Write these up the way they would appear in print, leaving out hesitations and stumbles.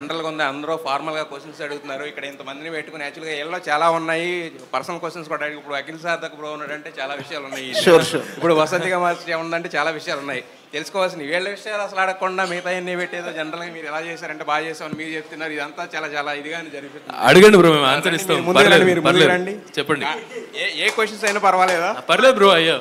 జనరల్‌గా ఉంది. అందరూ ఫార్మల్‌గా క్వెషన్స్ అడుగుతున్నారు. ఇక్కడ ఇంతమందిని పెట్టుకొని యాక్చువల్‌గా ఈళ్ళలో చాలా ఉన్నాయి. పర్సనల్ క్వెషన్స్ కూడా అడిగి ఇప్పుడు అఖిల్ సార్థక్ బ్రో ఉన్నాడంటే చాలా విషయాలున్నాయి. షూర్. ఇప్పుడు వసంతిగా మాస్టర్ ఏముందంటే చాలా విషయాలున్నాయి. తెలుసుకోవాల్సినవి. వీళ్ళ విషయాలు అసలు అడగకుండా మిగతాయన్నీ పెట్టేదో జనరల్‌గా మీరు ఎలా చేశారంటే బాగా చేసామని మీరు చెప్తున్నారు. ఇదంతా చాలా ఇదిగానే జరుగుతుంది. అడగండి బ్రో, మేము ఆన్సర్ ఇస్తాం. మీరు ముందు రండి. చెప్పండి. ఏ క్వెషన్స్ అయినా పర్వాలేదా? పర్లేదు బ్రో, అయ్యో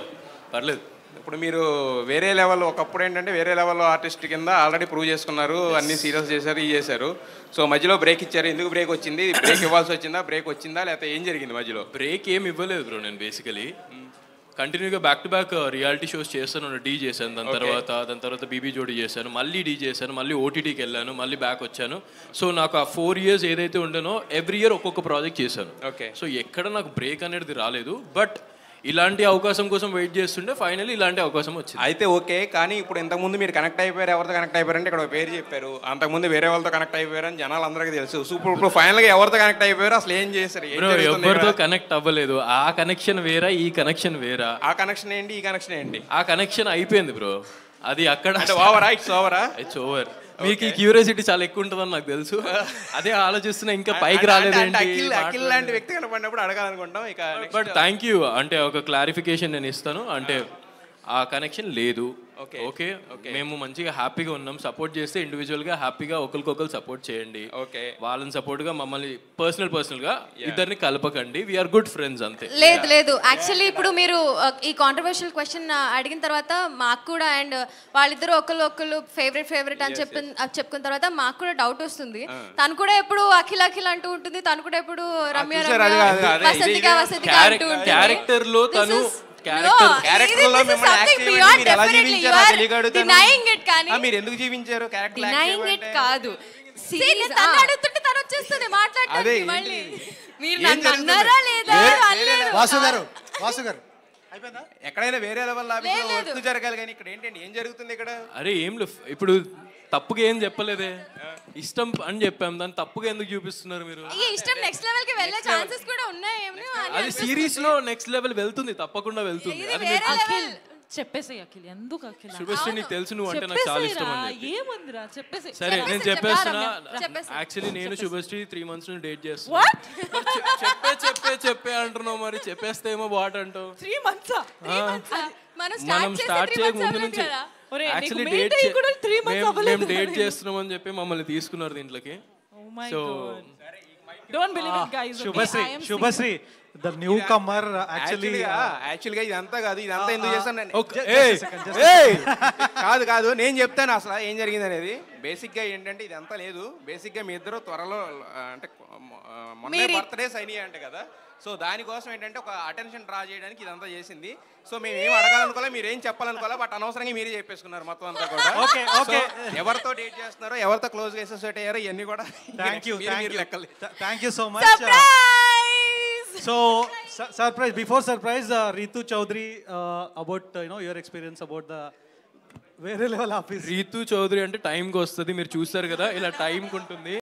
పర్లేదు. ఇప్పుడు మీరు వేరే లెవెల్ ఒకప్పుడు ఏంటంటే వేరే లెవెల్ ఆర్టిస్ట్ కింద ఆల్రెడీ ప్రూవ్ చేసుకున్నారు, అన్ని సీరియల్స్ చేశారు, ఇవి చేశారు. సో మధ్యలో బ్రేక్ ఇచ్చారు. ఎందుకు బ్రేక్ వచ్చింది? బ్రేక్ ఇవ్వాల్సి వచ్చిందా? బ్రేక్ వచ్చిందా లేకపోతే ఏం జరిగింది మధ్యలో? బ్రేక్ ఏమి ఇవ్వలేదు బ్రో. నేను బేసికలీ కంటిన్యూగా back to back reality shows చేస్తాను. డీ చేశాను, దాని తర్వాత బీబీ జోడీ చేశాను, మళ్ళీ డీ చేశాను, మళ్ళీ ఓటీటీకి వెళ్ళాను, మళ్ళీ బ్యాక్ వచ్చాను. సో నాకు ఆ 4 years ఏదైతే ఉండేనో ఎవ్రీ ఇయర్ ఒక్కొక్క ప్రాజెక్ట్ చేశాను. ఓకే. సో ఎక్కడ నాకు బ్రేక్ అనేది రాలేదు. బట్ ఇలాంటి అవకాశం కోసం వెయిట్ చేస్తుంటే ఫైనల్లీ ఇలాంటి అవకాశం వచ్చింది. అయితే ఓకే, కానీ ఇప్పుడు ఇంతకుముందు మీరు కనెక్ట్ అయిపోయారు. ఎవరితో కనెక్ట్ అయిపోయారంటే ఇక్కడ ఒక పేరు చెప్పారు. అంతకుముందు వేరే వాళ్ళతో కనెక్ట్ అయిపోయారని జనాలు అందరికీ తెలుసు. సో ఇప్పుడు ఫైనల్గా ఎవరితో కనెక్ట్ అయిపోయారు, అసలు ఏం చేశారు? ఎవరితో కనెక్ట్ అవ్వలేదు. ఆ కనెక్షన్ వేరా, ఈ కనెక్షన్ వేరా. ఆ కనెక్షన్ ఏంటి, ఈ కనెక్షన్ ఏంటి? ఆ కనెక్షన్ అయిపోయింది బ్రో. అది అక్కడ ఓవరా? ఇట్స్ ఓవరా? It's over. మీకు ఈ క్యూరియాసిటీ చాలా ఎక్కువ ఉంటుందని నాకు తెలుసు. అదే ఆలోచిస్తున్నా, ఇంకా పైకి రాలేదేంటి. అఖిల్ లాంటి వ్యక్తి కనపడినప్పుడు అడగాలనుకుంటాం. ఇక బట్ థ్యాంక్ యూ. అంటే ఒక క్లారిఫికేషన్ నేను ఇస్తాను. అంటే ఆ కనెక్షన్ లేదు. ఓకే, మేము మంచిగా హ్యాపీగా ఉన్నాం. సపోర్ట్ చేస్తే ఇండివిజువల్ గా హ్యాపీగా ఒకరికొకరు సపోర్ట్ చేయండి. ఓకే, వాళ్ళని సపోర్ట్ గా మమ్మల్ని పర్సనల్ గా ఇద్దరిని కలపకండి. వీఆర్ గుడ్ ఫ్రెండ్స్ అంతే. లేదు యాక్చువల్లీ ఇప్పుడు మీరు ఈ కాంట్రవర్షియల్ క్వశ్చన్ అడిగిన తర్వాత మాకు కూడా అండ్ వాళ్ళిద్దరు ఒకళ్ళు ఫేవరెట్ అని చెప్పుకున్న తర్వాత మాకు కూడా డౌట్ వస్తుంది. తను కూడా ఎప్పుడు అఖిల్ అంటూ ఉంటుంది, తను కూడా ఎప్పుడు రమ్య వసంతిగా అంటూ ఉంటుంది. క్యారెక్టర్ లో తను మీరు ఎందుకు జీవించారు? కాదు, అడుగుతుంటే తను వచ్చేస్తుంది మాట్లాడడానికి. మళ్ళీ మీరు నన్ను అన్నారా లేదా? వాసు గారు ఎక్కడైనా వేరే లెవెల్ వర్క్ జరగాలి, కానీ ఇక్కడ ఏంటండి, ఏం జరుగుతుంది ఇక్కడ? అరే ఏం ఇప్పుడు తప్పుగా ఏం చెప్పలేదే, ఇష్టం అని చెప్పాం. దాన్ని తప్పుగా ఎందుకు చూపిస్తున్నారు మీరు? ఇష్టం నెక్స్ట్ లెవెల్ కి వెళ్ళే ఛాన్సెస్ కూడా ఉన్నాయి. అది సిరీస్ లో నెక్స్ట్ లెవెల్ వెళ్తుంది, తప్పకుండా వెళ్తుంది. చెప్పేసి అఖిల్, ఎందుకు అఖిల్? శుభశ్రీ, నీకు తెలుసు నువ్వు అంటే నాకు చాలా ఇష్టం అని చెప్పి. ఏమందిరా చెప్పేసి. సరే నేను చెప్పేస్తున్నా. యాక్చువల్లీ నేను శుభశ్రీ 3 months నుంచి డేట్ చేస్తున్నా. చెప్పే అంటున్నావు, మరి చెప్పేస్తే ఏమో వాట్ అంటావు. 3 months మనం స్టార్ట్ చేయక ముందు నుంచి యాక్చువల్లీ మేము డేట్ చేస్తున్నాం అని చెప్పి మమ్మల్ని తీసుకున్నారు దీంట్లోకి. So don't believe it guys. Subhashree the newcomer యాక్చువల్గా ఇదంతా కాదు, ఇదంతా ఎందుకు చేస్తాను కాదు నేను చెప్తాను అసలు ఏం జరిగింది అనేది. బేసిక్గా ఏంటంటే ఇదంతా లేదు. బేసిక్గా మీ ఇద్దరు త్వరలో అంటే మొన్న బర్త్డేస్ అయినాయి అంటే కదా. సో దానికోసం ఏంటంటే ఒక అటెన్షన్ డ్రా చేయడానికి ఇదంతా చేసింది. సో మేము ఏం అడగాలనుకోలే, మీరు ఏం చెప్పాలనుకోలే, బట్ అనవసరంగా మీరే చెప్పేసుకున్నారు మొత్తం అంతా కూడా. ఓకే ఎవరితో డేట్ చేస్తున్నారో, ఎవరితో క్లోజ్గా అసోసియేట్ అయ్యారో ఇవన్నీ కూడా thank you so much. So surprise, before surprise, Ritu Chaudhary, about your experience about the వేరే లెవెల్ ఆఫీస్. రీతు చౌదరి అంటే టైంకి వస్తుంది, మీరు చూస్తారు కదా, ఇలా టైంకి ఉంటుంది.